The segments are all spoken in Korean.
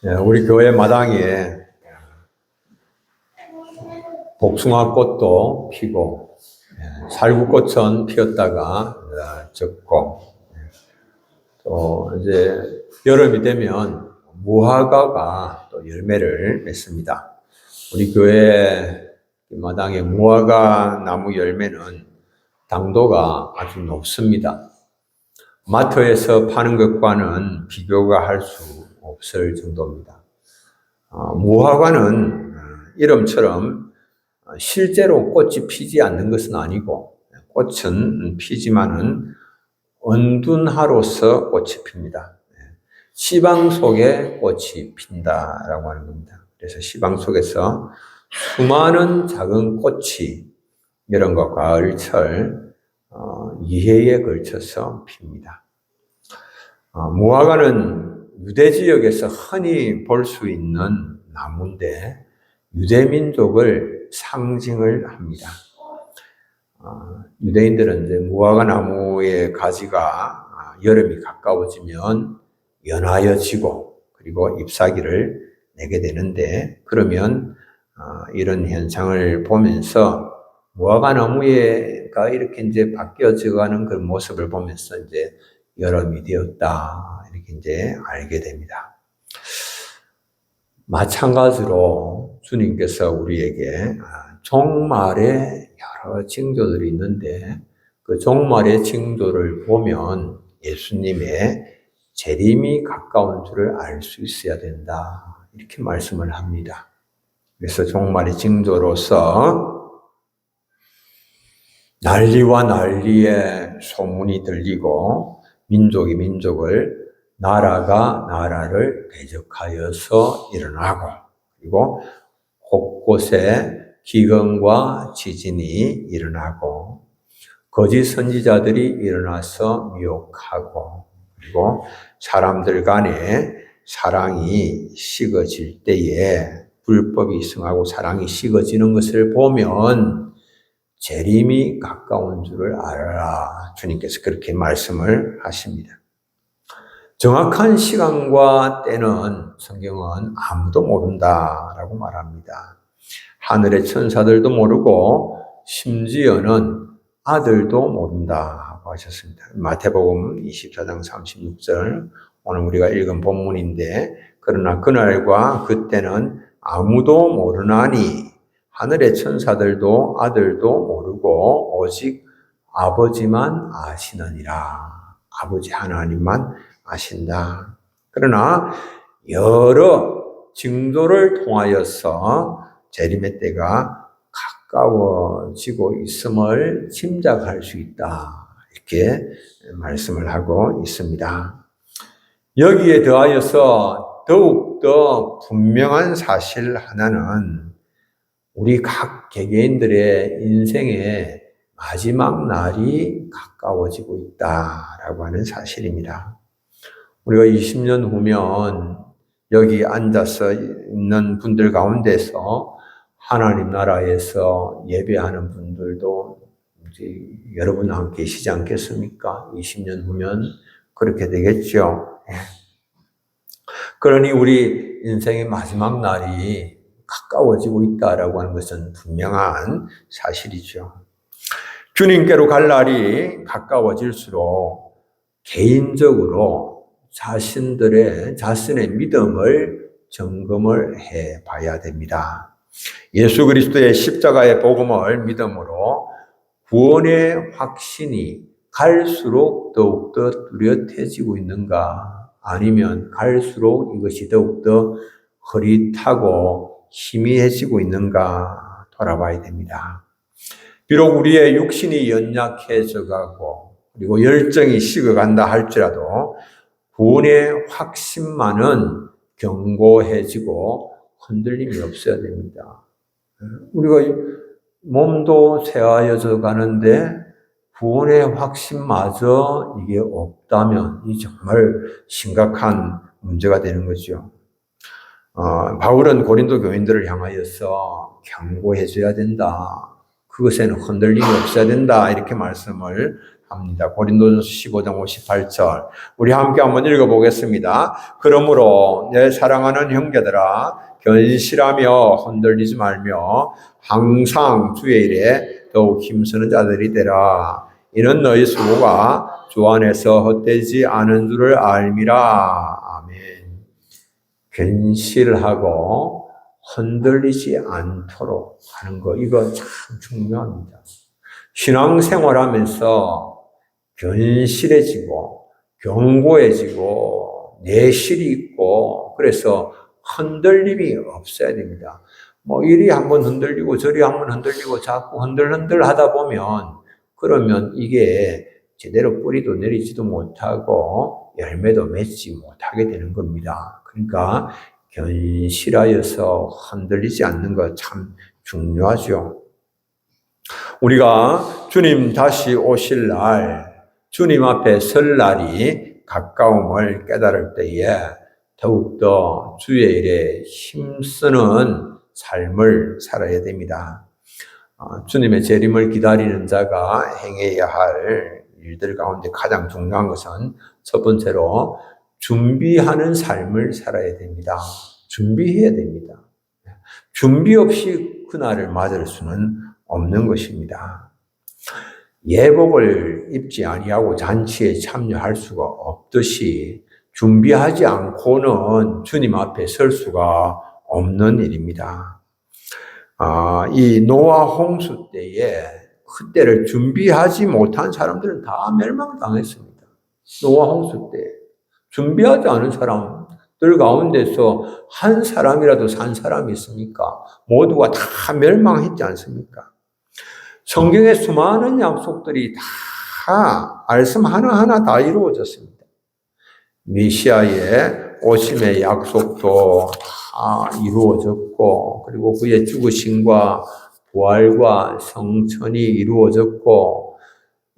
우리 교회 마당에 복숭아 꽃도 피고 살구꽃은 피었다가 졌고 또 이제 여름이 되면 무화과가 또 열매를 맺습니다. 우리 교회 마당에 무화과 나무 열매는 당도가 아주 높습니다. 마트에서 파는 것과는 비교가 할 수 없을 정도입니다. 무화과는 이름처럼 실제로 꽃이 피지 않는 것은 아니고 꽃은 피지만은 은둔하로서 꽃이 핍니다. 시방 속에 꽃이 핀다라고 하는 겁니다. 그래서 시방 속에서 수많은 작은 꽃이 여름과 가을, 철 2해에 걸쳐서 핍니다. 무화과는 유대 지역에서 흔히 볼 수 있는 나무인데 유대민족을 상징을 합니다. 유대인들은 이제 무화과 나무의 가지가 여름이 가까워지면 연하여지고 그리고 잎사귀를 내게 되는데 그러면 이런 현상을 보면서 무화과 나무가 이렇게 이제 바뀌어져가는 그 모습을 보면서 이제 여름이 되었다 이렇게 이제 알게 됩니다. 마찬가지로 주님께서 우리에게 종말의 여러 징조들이 있는데 그 종말의 징조를 보면 예수님의 재림이 가까운 줄을 알 수 있어야 된다 이렇게 말씀을 합니다. 그래서 종말의 징조로서 난리와 난리의 소문이 들리고 민족이 민족을 나라가 나라를 대적하여서 일어나고 그리고 곳곳에 기근과 지진이 일어나고 거짓 선지자들이 일어나서 미혹하고 그리고 사람들 간에 사랑이 식어질 때에 불법이 승하고 사랑이 식어지는 것을 보면 재림이 가까운 줄을 알아라. 주님께서 그렇게 말씀을 하십니다. 정확한 시간과 때는 성경은 아무도 모른다라고 말합니다. 하늘의 천사들도 모르고 심지어는 아들도 모른다고 하셨습니다. 마태복음 24장 36절 오늘 우리가 읽은 본문인데 그러나 그날과 그때는 아무도 모르나니 하늘의 천사들도 아들도 모르고 오직 아버지만 아시느니라. 아버지 하나님만 아신다. 그러나 여러 징조를 통하여서 재림의 때가 가까워지고 있음을 짐작할 수 있다. 이렇게 말씀을 하고 있습니다. 여기에 더하여서 더욱더 분명한 사실 하나는 우리 각 개개인들의 인생의 마지막 날이 가까워지고 있다라고 하는 사실입니다. 우리가 20년 후면 여기 앉아서 있는 분들 가운데서 하나님 나라에서 예배하는 분들도 이제 여러분 함께 계시지 않겠습니까? 20년 후면 그렇게 되겠죠. 그러니 우리 인생의 마지막 날이 가까워지고 있다라고 하는 것은 분명한 사실이죠. 주님께로 갈 날이 가까워질수록 개인적으로 자신의 믿음을 점검을 해 봐야 됩니다. 예수 그리스도의 십자가의 복음을 믿음으로 구원의 확신이 갈수록 더욱더 뚜렷해지고 있는가 아니면 갈수록 이것이 더욱더 흐릿하고 희미해지고 있는가 돌아봐야 됩니다. 비록 우리의 육신이 연약해져 가고 그리고 열정이 식어간다 할지라도 구원의 확신만은 견고해지고 흔들림이 없어야 됩니다. 우리가 몸도 쇠하여져 가는데 구원의 확신마저 이게 없다면 이 정말 심각한 문제가 되는 거죠. 바울은 고린도 교인들을 향하여서 경고해줘야 된다. 그것에는 흔들림이 없어야 된다. 이렇게 말씀을 합니다. 고린도전서 15장 58절. 우리 함께 한번 읽어보겠습니다. 그러므로 내 사랑하는 형제들아 견실하며 흔들리지 말며 항상 주의 일에 더욱 힘쓰는 자들이 되라. 이는 너희 수고가 주 안에서 헛되지 않은 줄을 알미라. 아멘. 견실하고 흔들리지 않도록 하는 거, 이거 참 중요합니다. 신앙생활하면서 견실해지고 견고해지고 내실이 있고, 그래서 흔들림이 없어야 됩니다. 뭐 이리 한번 흔들리고 저리 한번 흔들리고 자꾸 흔들흔들 하다 보면, 그러면 이게 제대로 뿌리도 내리지도 못하고 열매도 맺지 못하게 되는 겁니다. 그러니까 견실하여서 흔들리지 않는 것 참 중요하죠. 우리가 주님 다시 오실 날, 주님 앞에 설 날이 가까움을 깨달을 때에 더욱더 주의 일에 힘쓰는 삶을 살아야 됩니다. 주님의 재림을 기다리는 자가 행해야 할 일들 가운데 가장 중요한 것은 첫 번째로 준비하는 삶을 살아야 됩니다. 준비해야 됩니다. 준비 없이 그날을 맞을 수는 없는 것입니다. 예복을 입지 아니하고 잔치에 참여할 수가 없듯이 준비하지 않고는 주님 앞에 설 수가 없는 일입니다. 이 노아 홍수 때에 그때를 준비하지 못한 사람들은 다 멸망당했습니다. 노아 홍수 때 준비하지 않은 사람들 가운데서 한 사람이라도 산 사람이 있습니까? 모두가 다 멸망했지 않습니까? 성경의 수많은 약속들이 다 말씀 하나하나 다 이루어졌습니다. 메시아의 오심의 약속도 다 이루어졌고, 그리고 그의 죽으심과 부활과 성천이 이루어졌고,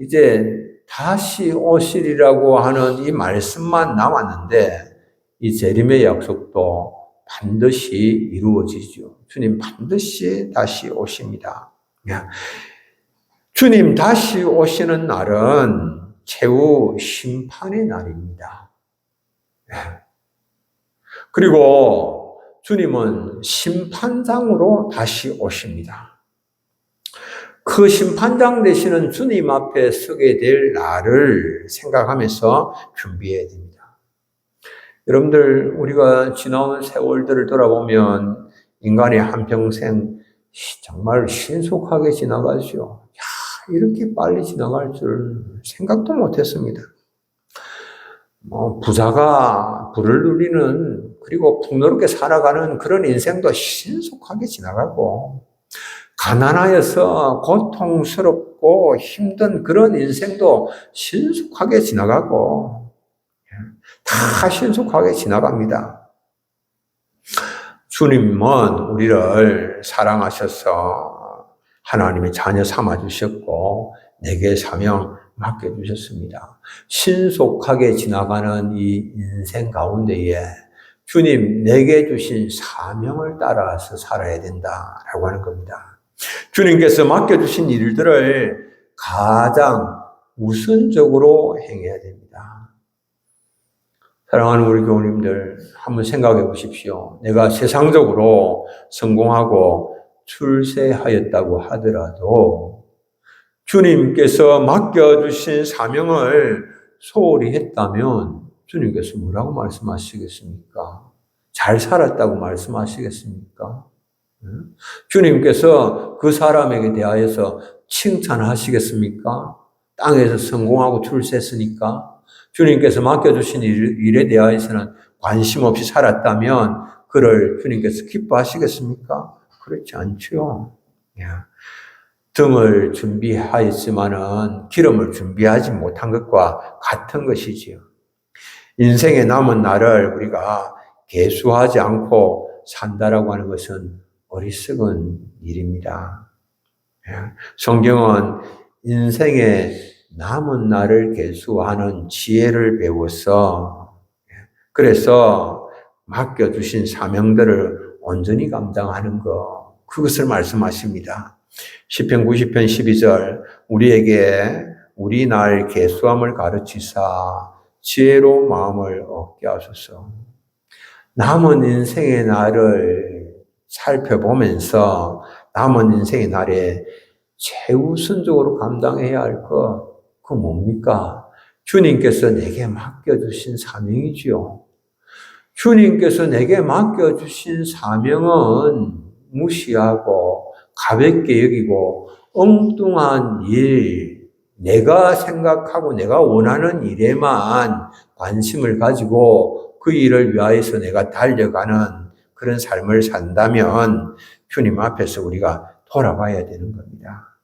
이제 다시 오시리라고 하는 이 말씀만 남았는데, 이 재림의 약속도 반드시 이루어지죠. 주님 반드시 다시 오십니다. 주님 다시 오시는 날은 최후 심판의 날입니다. 그리고 주님은 심판장으로 다시 오십니다. 그 심판장 되시는 주님 앞에 서게 될 날을 생각하면서 준비해야 됩니다. 여러분들, 우리가 지나온 세월들을 돌아보면 인간의 한평생 정말 신속하게 지나가죠. 이렇게 빨리 지나갈 줄 생각도 못했습니다. 부자가 부를 누리는, 그리고 풍요롭게 살아가는 그런 인생도 신속하게 지나가고, 가난하여서 고통스럽고 힘든 그런 인생도 신속하게 지나가고, 다 신속하게 지나갑니다. 주님은 우리를 사랑하셔서 하나님의 자녀 삼아주셨고, 내게 사명 맡겨주셨습니다. 신속하게 지나가는 이 인생 가운데에 주님 내게 주신 사명을 따라서 살아야 된다라고 하는 겁니다. 주님께서 맡겨주신 일들을 가장 우선적으로 행해야 됩니다. 사랑하는 우리 교우님들, 한번 생각해 보십시오. 내가 세상적으로 성공하고 출세하였다고 하더라도 주님께서 맡겨주신 사명을 소홀히 했다면 주님께서 뭐라고 말씀하시겠습니까? 잘 살았다고 말씀하시겠습니까? 주님께서 그 사람에게 대하여서 칭찬하시겠습니까? 땅에서 성공하고 출세했으니까. 주님께서 맡겨주신 일에 대하여서는 관심 없이 살았다면 그를 주님께서 기뻐하시겠습니까? 그렇지 않죠. 등을 준비하였지만은 기름을 준비하지 못한 것과 같은 것이지요. 인생의 남은 날을 우리가 계수하지 않고 산다라고 하는 것은 어리석은 일입니다. 성경은 인생의 남은 날을 계수하는 지혜를 배워서, 그래서 맡겨주신 사명들을 온전히 감당하는 것, 그것을 말씀하십니다. 시편 90편 12절, 우리에게 우리 날 계수함을 가르치사 지혜로운 마음을 얻게 하소서. 남은 인생의 날을 살펴보면서 남은 인생의 날에 최우선적으로 감당해야 할 그 뭡니까? 주님께서 내게 맡겨주신 사명이지요. 주님께서 내게 맡겨주신 사명은 무시하고 가볍게 여기고 엉뚱한 일, 내가 생각하고 내가 원하는 일에만 관심을 가지고 그 일을 위하여서 내가 달려가는 그런 삶을 산다면 주님 앞에서 우리가 돌아봐야 되는 겁니다.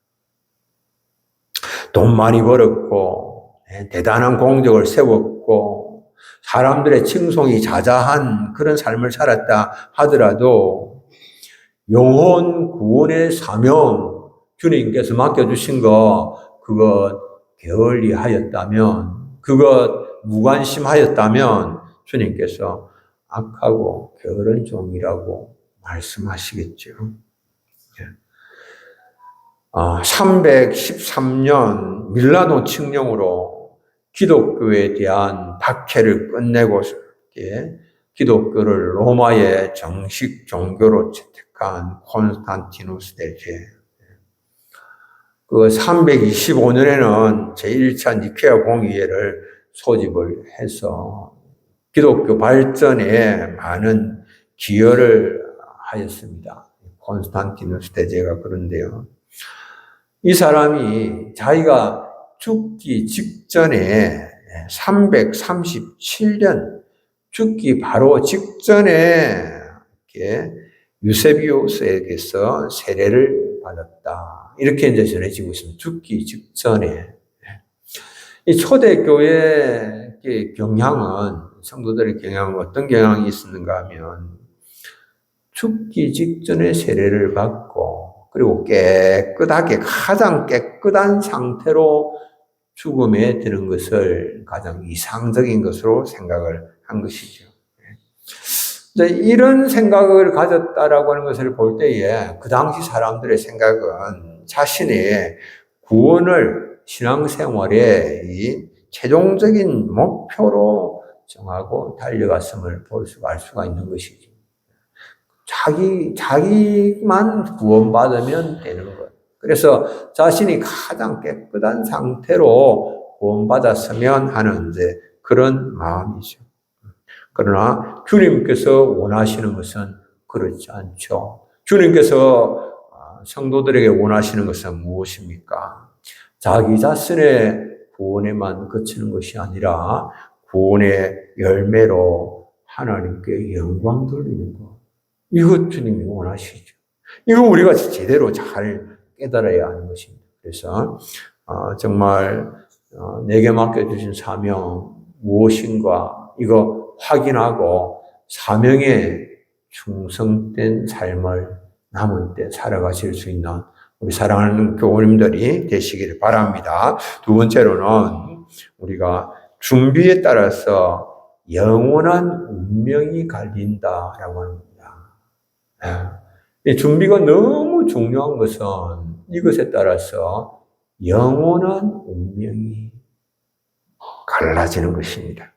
돈 많이 벌었고 대단한 공적을 세웠고 사람들의 칭송이 자자한 그런 삶을 살았다 하더라도 영혼 구원의 사명 주님께서 맡겨주신 거 그것 게을리 하였다면 그것 무관심하였다면 주님께서 악하고 게으른 종이라고 말씀하시겠죠. 313년 밀라노 칙령으로 기독교에 대한 박해를 끝내고 기독교를 로마의 정식 종교로 채택한 콘스탄티누스 대제. 그 325년에는 제1차 니케아 공의회를 소집을 해서 기독교 발전에 많은 기여를 하였습니다. 콘스탄티누스 대제가 그런데요. 이 사람이 자기가 죽기 직전에 337년 죽기 바로 직전에 이렇게 유세비우스에게서 세례를 받았다. 이렇게 이제 전해지고 있습니다. 죽기 직전에. 이 초대교회의 경향은, 성도들의 경향은 어떤 경향이 있었는가 하면, 죽기 직전에 세례를 받고, 그리고 깨끗하게, 가장 깨끗한 상태로 죽음에 드는 것을 가장 이상적인 것으로 생각을 한 것이죠. 이런 생각을 가졌다라고 하는 것을 볼 때에 그 당시 사람들의 생각은 자신의 구원을 신앙생활의 이 최종적인 목표로 정하고 달려갔음을 알 수가 있는 것이죠. 자기만 구원받으면 되는 것. 그래서 자신이 가장 깨끗한 상태로 구원받았으면 하는 이제 그런 마음이죠. 그러나 주님께서 원하시는 것은 그렇지 않죠. 주님께서 성도들에게 원하시는 것은 무엇입니까? 자기 자신의 구원에만 그치는 것이 아니라 구원의 열매로 하나님께 영광 돌리는 것. 이것 주님이 원하시죠. 이거 우리가 제대로 잘 깨달아야 하는 것입니다. 그래서 정말 내게 맡겨주신 사명 무엇인가 이거 확인하고 사명에 충성된 삶을 남은 때 살아가실 수 있는 우리 사랑하는 교우님들이 되시기를 바랍니다. 두 번째로는 우리가 준비에 따라서 영원한 운명이 갈린다라고 합니다. 이 준비가 너무 중요한 것은 이것에 따라서 영원한 운명이 갈라지는 것입니다.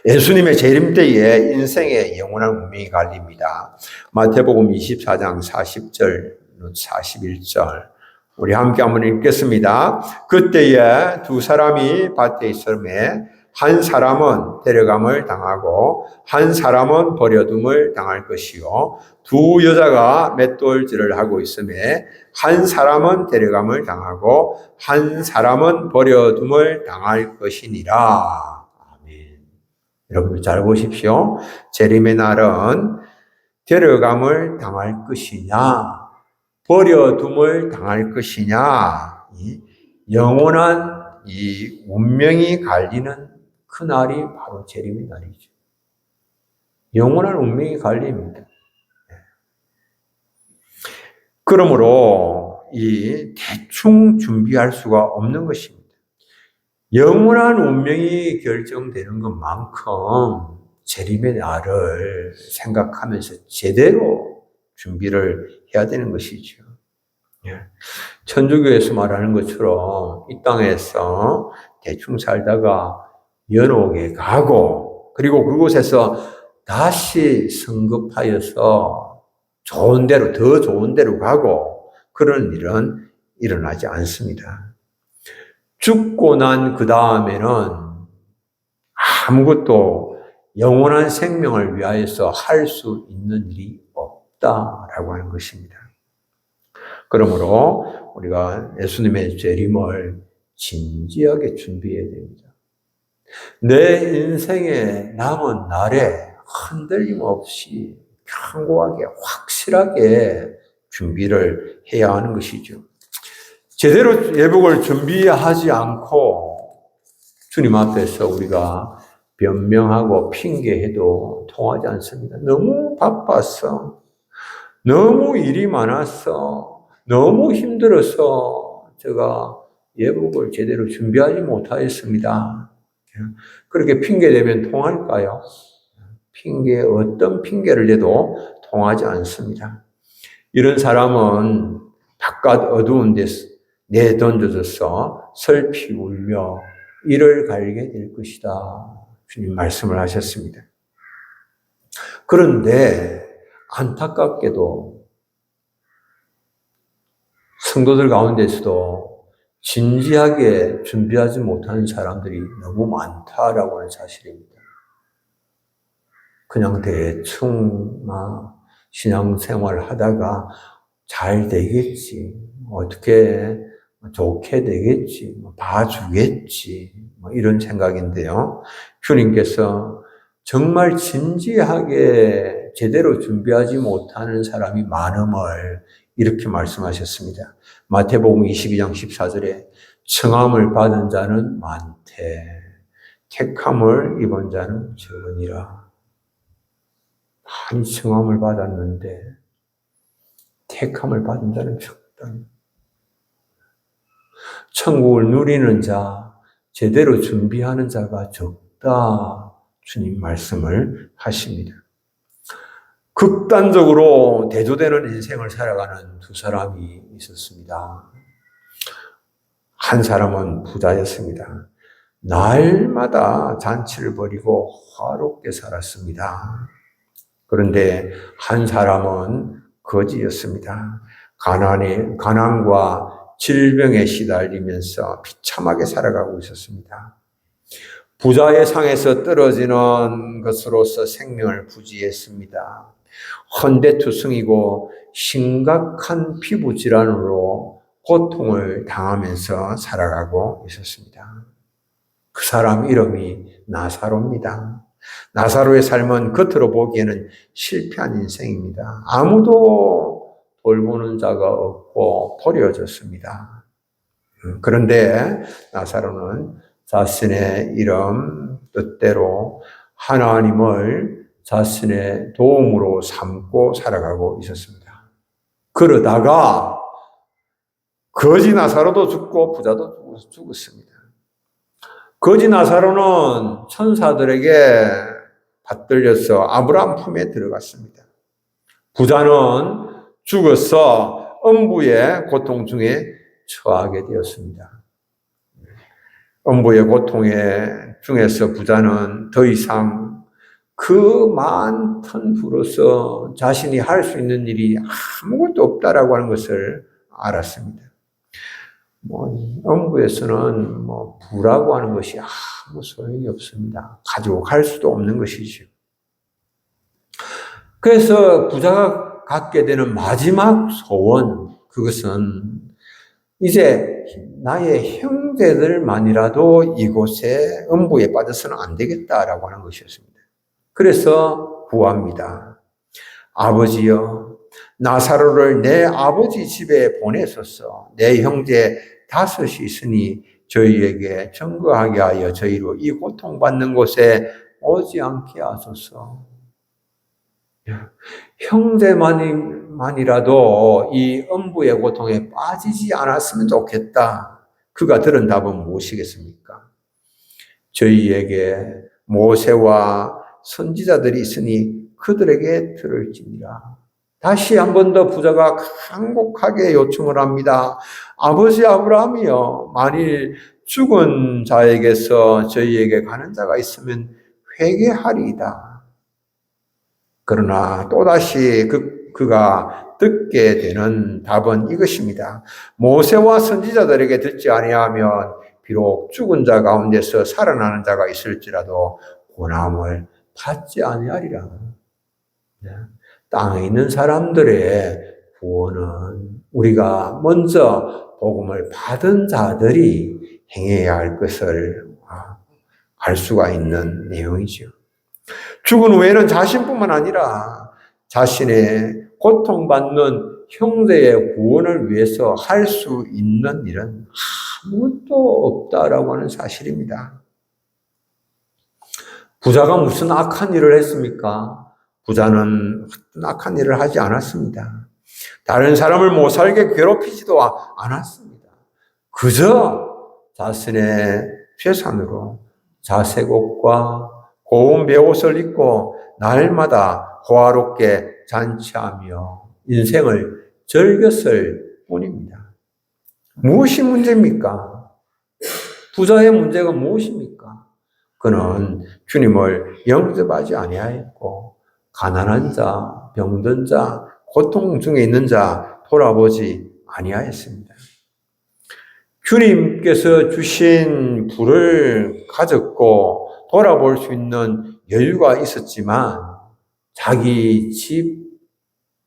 예수님의 재림 때에 인생의 영원한 운명이 갈립니다. 마태복음 24장 40절, 41절 우리 함께 한번 읽겠습니다. 그때에 두 사람이 밭에 있음에 한 사람은 데려감을 당하고 한 사람은 버려둠을 당할 것이요 두 여자가 맷돌질을 하고 있음에 한 사람은 데려감을 당하고 한 사람은 버려둠을 당할 것이니라. 아멘. 여러분 잘 보십시오. 재림의 날은 데려감을 당할 것이냐 버려둠을 당할 것이냐 영원한 이 운명이 갈리는 그 날이 바로 재림의 날이죠. 영원한 운명이 갈립니다. 그러므로 이 대충 준비할 수가 없는 것입니다. 영원한 운명이 결정되는 것만큼 재림의 날을 생각하면서 제대로 준비를 해야 되는 것이죠. 천주교에서 말하는 것처럼 이 땅에서 대충 살다가 연옥에 가고 그리고 그곳에서 다시 성급하여서 좋은 데로, 더 좋은 데로 가고 그런 일은 일어나지 않습니다. 죽고 난 그 다음에는 아무것도 영원한 생명을 위하여서 할 수 있는 일이 없다라고 하는 것입니다. 그러므로 우리가 예수님의 재림을 진지하게 준비해야 됩니다. 내 인생의 남은 날에 흔들림 없이 견고하게 확실하게 준비를 해야 하는 것이죠. 제대로 예복을 준비하지 않고 주님 앞에서 우리가 변명하고 핑계해도 통하지 않습니다. 너무 바빴어. 너무 일이 많았어. 너무 힘들어서 제가 예복을 제대로 준비하지 못하였습니다. 그렇게 핑계대면 통할까요? 어떤 핑계를 대도 통하지 않습니다. 이런 사람은 바깥 어두운 데서 내던져져서 슬피 울며 이를 갈게 될 것이다. 주님 말씀을 하셨습니다. 그런데 안타깝게도 성도들 가운데서도 진지하게 준비하지 못하는 사람들이 너무 많다라고 하는 사실입니다. 그냥 대충 신앙생활 하다가 잘 되겠지, 어떻게 좋게 되겠지, 봐주겠지, 이런 생각인데요. 주님께서 정말 진지하게 제대로 준비하지 못하는 사람이 많음을 이렇게 말씀하셨습니다. 마태복음 22장 14절에 청함을 받은 자는 많되 택함을 입은 자는 적으니라. 많이 청함을 받았는데 택함을 받은 자는 적다. 천국을 누리는 자, 제대로 준비하는 자가 적다. 주님 말씀을 하십니다. 극단적으로 대조되는 인생을 살아가는 두 사람이 있었습니다. 한 사람은 부자였습니다. 날마다 잔치를 벌이고 화롭게 살았습니다. 그런데 한 사람은 거지였습니다. 가난과 질병에 시달리면서 비참하게 살아가고 있었습니다. 부자의 상에서 떨어지는 것으로서 생명을 부지했습니다. 헌대투성이고 심각한 피부 질환으로 고통을 당하면서 살아가고 있었습니다. 그 사람 이름이 나사로입니다. 나사로의 삶은 겉으로 보기에는 실패한 인생입니다. 아무도 돌보는 자가 없고 버려졌습니다. 그런데 나사로는 자신의 이름 뜻대로 하나님을 자신의 도움으로 삼고 살아가고 있었습니다. 그러다가 거지 나사로도 죽고 부자도 죽었습니다. 거지 나사로는 천사들에게 받들려서 아브라함 품에 들어갔습니다. 부자는 죽어서 음부의 고통 중에 처하게 되었습니다. 음부의 중에서 부자는 더 이상 그 많던 부로서 자신이 할 수 있는 일이 아무것도 없다라고 하는 것을 알았습니다. 음부에서는 부라고 하는 것이 아무 소용이 없습니다. 가지고 갈 수도 없는 것이죠. 그래서 부자가 갖게 되는 마지막 소원, 그것은 이제 나의 형제들만이라도 이곳에 음부에 빠져서는 안 되겠다라고 하는 것이었습니다. 그래서 구합니다. 아버지여, 나사로를 내 아버지 집에 보내소서. 내 형제 5이 있으니 저희에게 증거하게 하여 저희로 이 고통받는 곳에 오지 않게 하소서. 형제만이라도 이 음부의 고통에 빠지지 않았으면 좋겠다. 그가 들은 답은 무엇이겠습니까? 저희에게 모세와 선지자들이 있으니 그들에게 들을지니라. 다시 한 번 더 부자가 간곡하게 요청을 합니다. 아버지 아브라함이여, 만일 죽은 자에게서 저희에게 가는 자가 있으면 회개하리이다. 그러나 또다시 그가 듣게 되는 답은 이것입니다. 모세와 선지자들에게 듣지 아니하면 비록 죽은 자 가운데서 살아나는 자가 있을지라도 고난을 받지 아니하리라. 땅에 있는 사람들의 구원은 우리가 먼저 복음을 받은 자들이 행해야 할 것을 알 수가 있는 내용이죠. 죽은 후에는 자신뿐만 아니라 자신의 고통받는 형제의 구원을 위해서 할 수 있는 일은 아무것도 없다라고 하는 사실입니다. 부자가 무슨 악한 일을 했습니까? 부자는 어떤 악한 일을 하지 않았습니다. 다른 사람을 못 살게 괴롭히지도 않았습니다. 그저 자신의 재산으로 자색 옷과 고운 베옷을 입고 날마다 호화롭게 잔치하며 인생을 즐겼을 뿐입니다. 무엇이 문제입니까? 부자의 문제가 무엇입니까? 그는 주님을 영접하지 아니하였고 가난한 자, 병든 자, 고통 중에 있는 자 돌아보지 아니하였습니다. 주님께서 주신 부를 가졌고 돌아볼 수 있는 여유가 있었지만 자기 집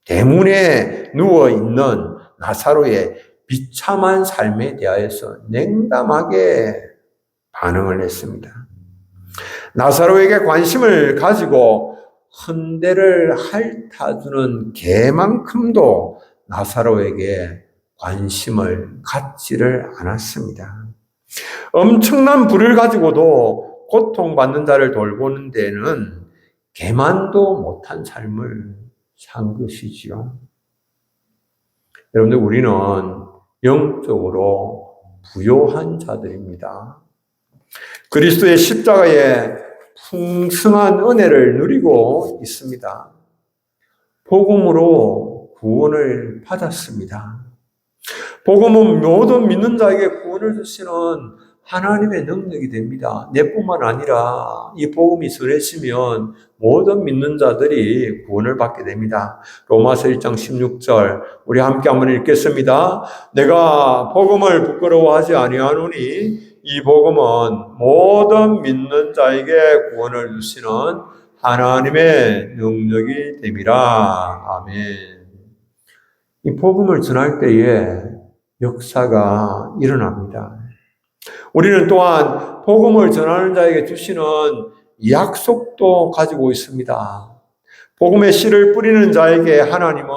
대문에 누워있는 나사로의 비참한 삶에 대하여서 냉담하게 반응을 했습니다. 나사로에게 관심을 가지고 헌대를 핥아주는 개만큼도 나사로에게 관심을 갖지를 않았습니다. 엄청난 부를 가지고도 고통받는 자를 돌보는 데는 개만도 못한 삶을 산 것이지요. 여러분들, 우리는 영적으로 부요한 자들입니다. 그리스도의 십자가에 풍성한 은혜를 누리고 있습니다. 복음으로 구원을 받았습니다. 복음은 모든 믿는 자에게 구원을 주시는 하나님의 능력이 됩니다. 내뿐만 아니라 이 복음이 전해지면 모든 믿는 자들이 구원을 받게 됩니다. 로마서 1장 16절 우리 함께 한번 읽겠습니다. 내가 복음을 부끄러워하지 아니하노니 이 복음은 모든 믿는 자에게 구원을 주시는 하나님의 능력이 됨이라. 아멘. 이 복음을 전할 때에 역사가 일어납니다. 우리는 또한 복음을 전하는 자에게 주시는 약속도 가지고 있습니다. 복음의 씨를 뿌리는 자에게 하나님은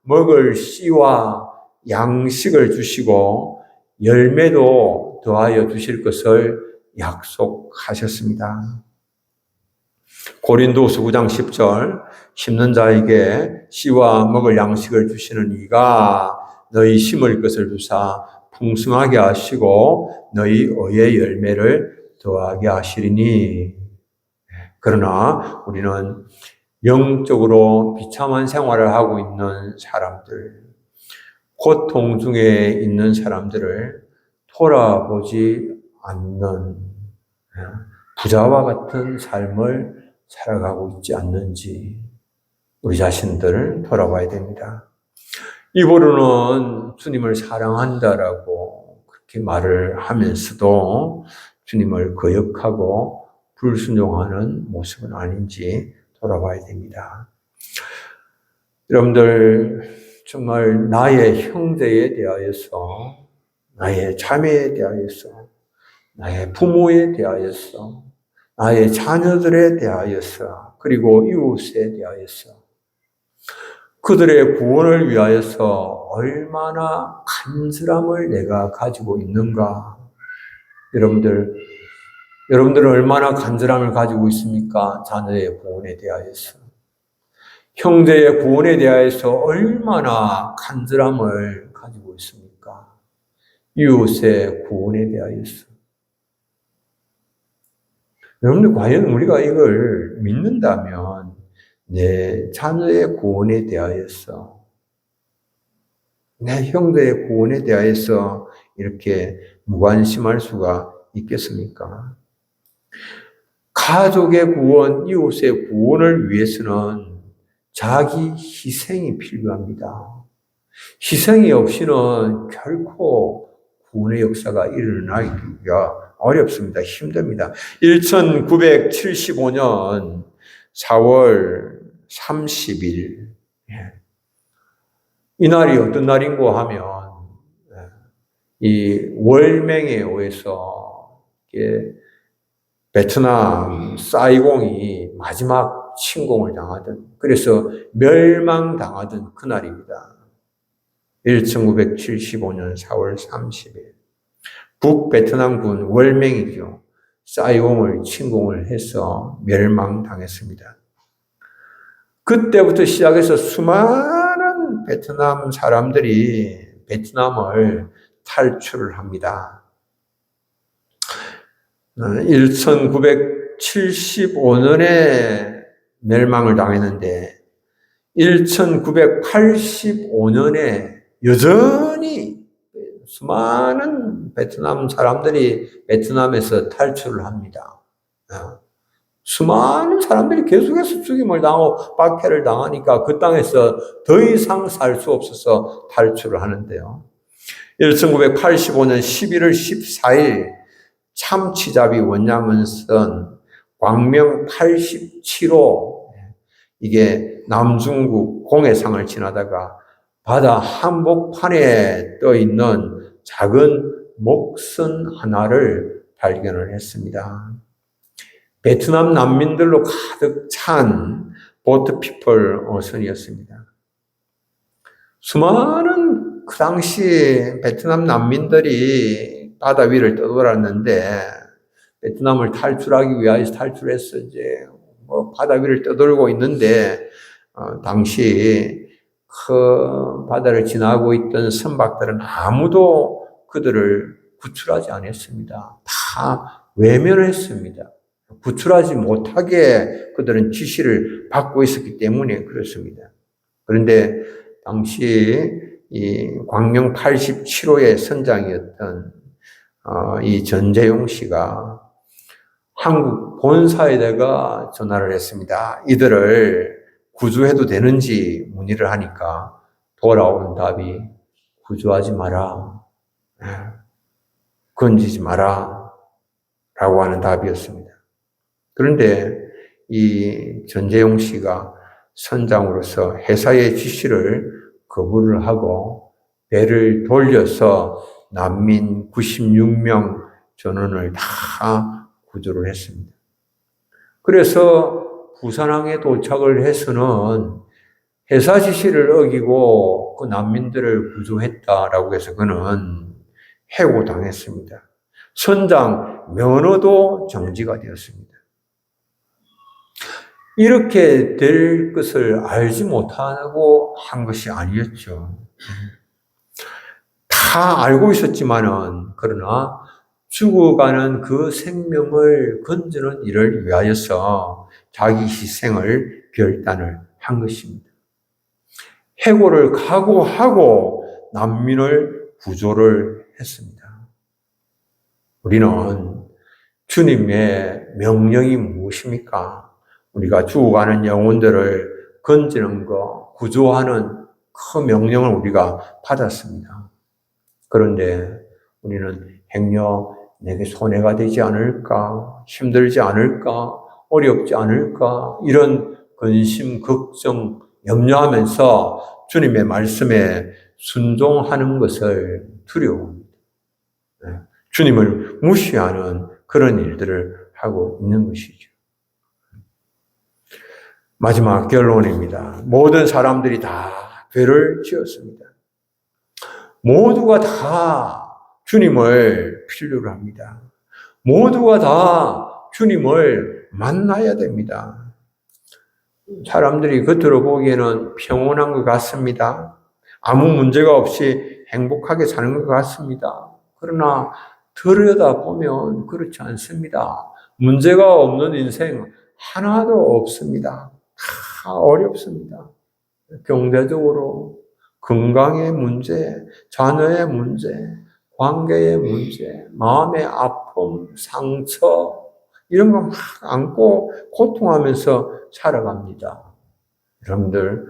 먹을 씨와 양식을 주시고 열매도 더하여 주실 것을 약속하셨습니다. 고린도후서 9장 10절 심는 자에게 씨와 먹을 양식을 주시는 이가 너희 심을 것을 주사 풍성하게 하시고 너희 의의 열매를 더하게 하시리니. 그러나 우리는 영적으로 비참한 생활을 하고 있는 사람들, 고통 중에 있는 사람들을 돌아보지 않는 부자와 같은 삶을 살아가고 있지 않는지 우리 자신들을 돌아봐야 됩니다. 입으로는 주님을 사랑한다라고 그렇게 말을 하면서도 주님을 거역하고 불순종하는 모습은 아닌지 돌아봐야 됩니다. 여러분들, 정말 나의 형제에 대하여서, 나의 자매에 대하여서, 나의 부모에 대하여서, 나의 자녀들에 대하여서, 그리고 이웃에 대하여서 그들의 구원을 위하여서 얼마나 간절함을 내가 가지고 있는가? 여러분들은 얼마나 간절함을 가지고 있습니까? 자녀의 구원에 대하여서. 형제의 구원에 대하여서 얼마나 간절함을 가지고 있습니까? 이웃의 구원에 대하여서. 여러분들, 과연 우리가 이걸 믿는다면 내 자녀의 구원에 대하여서, 내 형제의 구원에 대하여서 이렇게 무관심할 수가 있겠습니까? 가족의 구원, 이웃의 구원을 위해서는 자기 희생이 필요합니다. 희생이 없이는 결코 구원의 역사가 일어나기가 어렵습니다. 힘듭니다. 1975년 4월 30일. 이날이 어떤 날인고 하면, 이 월맹에 의해서 베트남 사이공이 마지막 침공을 당하던, 그래서 멸망당하던 그날입니다. 1975년 4월 30일. 북베트남군 월맹이죠. 사이공을 침공을 해서 멸망당했습니다. 그때부터 시작해서 수많은 베트남 사람들이 베트남을 탈출을 합니다. 1975년에 멸망을 당했는데 1985년에 여전히 수많은 베트남 사람들이 베트남에서 탈출을 합니다. 수많은 사람들이 계속해서 죽임을 당하고 박해를 당하니까 그 땅에서 더 이상 살 수 없어서 탈출을 하는데요. 1985년 11월 14일 참치잡이 원양은선 광명 87호, 이게 남중국 공해상을 지나다가 바다 한복판에 떠 있는 작은 목선 하나를 발견을 했습니다. 베트남 난민들로 가득 찬 보트피플 어선이었습니다. 수많은 그 당시 베트남 난민들이 바다 위를 떠돌았는데, 베트남을 탈출하기 위해서 탈출해서 이제 바다 위를 떠돌고 있는데, 당시 그 바다를 지나고 있던 선박들은 아무도 그들을 구출하지 않았습니다. 다 외면을 했습니다. 구출하지 못하게 그들은 지시를 받고 있었기 때문에 그렇습니다. 그런데 당시 이 광명 87호의 선장이었던 이 전재용 씨가 한국 본사에다가 전화를 했습니다. 이들을 구조해도 되는지 문의를 하니까 돌아온 답이 구조하지 마라, 건지지 마라 라고 하는 답이었습니다. 그런데 이 전재용 씨가 선장으로서 회사의 지시를 거부를 하고 배를 돌려서 난민 96명 전원을 다 구조를 했습니다. 그래서 부산항에 도착을 해서는 회사 지시를 어기고 그 난민들을 구조했다라고 해서 그는 해고당했습니다. 선장 면허도 정지가 되었습니다. 이렇게 될 것을 알지 못하고 한 것이 아니었죠. 다 알고 있었지만은, 그러나 죽어가는 그 생명을 건지는 일을 위하여서 자기 희생을 결단을 한 것입니다. 해고를 각오하고 난민을 구조를 했습니다. 우리는 주님의 명령이 무엇입니까? 우리가 죽어가는 영혼들을 건지는 것, 구조하는 그 명령을 우리가 받았습니다. 그런데 우리는 행여 내게 손해가 되지 않을까, 힘들지 않을까, 어렵지 않을까, 이런 근심, 걱정, 염려하면서 주님의 말씀에 순종하는 것을 두려워합니다. 주님을 무시하는 그런 일들을 하고 있는 것이죠. 마지막 결론입니다. 모든 사람들이 다 죄를 지었습니다. 모두가 다 주님을 필요로 합니다. 모두가 다 주님을 만나야 됩니다. 사람들이 겉으로 보기에는 평온한 것 같습니다. 아무 문제가 없이 행복하게 사는 것 같습니다. 그러나 들여다보면 그렇지 않습니다. 문제가 없는 인생 하나도 없습니다. 다 어렵습니다. 경제적으로, 건강의 문제, 자녀의 문제, 관계의 문제, 마음의 아픔, 상처, 이런 거 막 안고 고통하면서 살아갑니다. 여러분들,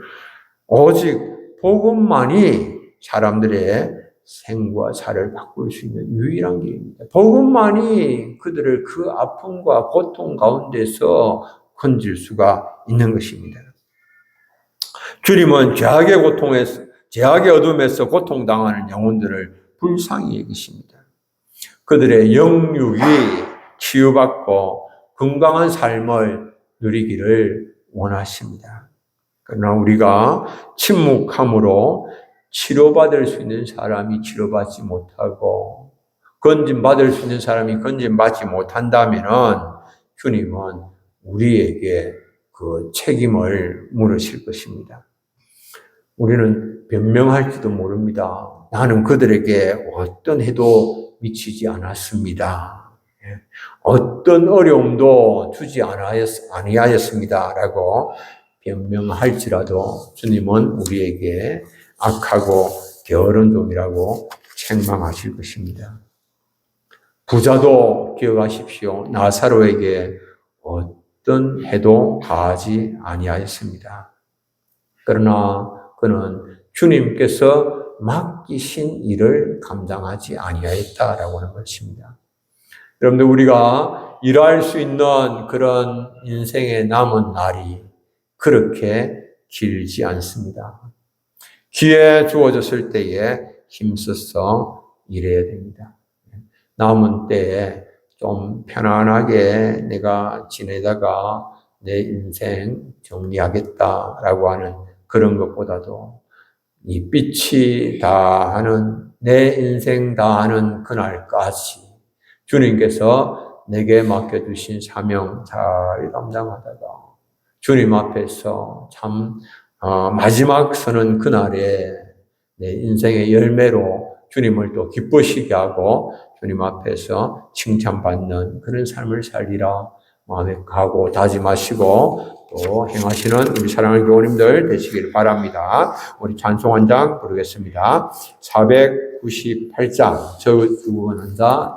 오직 복음만이 사람들의 생과 사를 바꿀 수 있는 유일한 길입니다. 복음만이 그들을 그 아픔과 고통 가운데서 건질 수가 있는 것입니다. 주님은 죄악의 어둠에서 고통당하는 영혼들을 불쌍히 여기십니다. 그들의 영육이 치유받고 건강한 삶을 누리기를 원하십니다. 그러나 우리가 침묵함으로 치료받을 수 있는 사람이 치료받지 못하고 건진받을 수 있는 사람이 건진받지 못한다면 주님은 우리에게 그 책임을 물으실 것입니다. 우리는 변명할지도 모릅니다. 나는 그들에게 어떤 해도 미치지 않았습니다. 어떤 어려움도 주지 아니하였습니다. 라고 변명할지라도 주님은 우리에게 악하고 게으른 종이라고 책망하실 것입니다. 부자도 기억하십시오. 나사로에게 어떤 해도 가하지 아니하였습니다. 그러나 그는 주님께서 맡기신 일을 감당하지 아니하였다라고 하는 것입니다. 여러분들, 우리가 일할 수 있는 그런 인생의 남은 날이 그렇게 길지 않습니다. 기회 주어졌을 때에 힘써서 일해야 됩니다. 남은 때에 좀 편안하게 내가 지내다가 내 인생 정리하겠다라고 하는 그런 것보다도 이 빛이 다하는 내 인생 다하는 그날까지 주님께서 내게 맡겨주신 사명 잘 감당하다가 주님 앞에서 참 마지막 서는 그날에 내 인생의 열매로 주님을 또 기쁘시게 하고 주님 앞에서 칭찬받는 그런 삶을 살리라 마음에 가고 다짐하시고 또 행하시는 우리 사랑하는 교우님들 되시길 바랍니다. 우리 찬송 한 장 부르겠습니다. 498장 저 두 분 혼자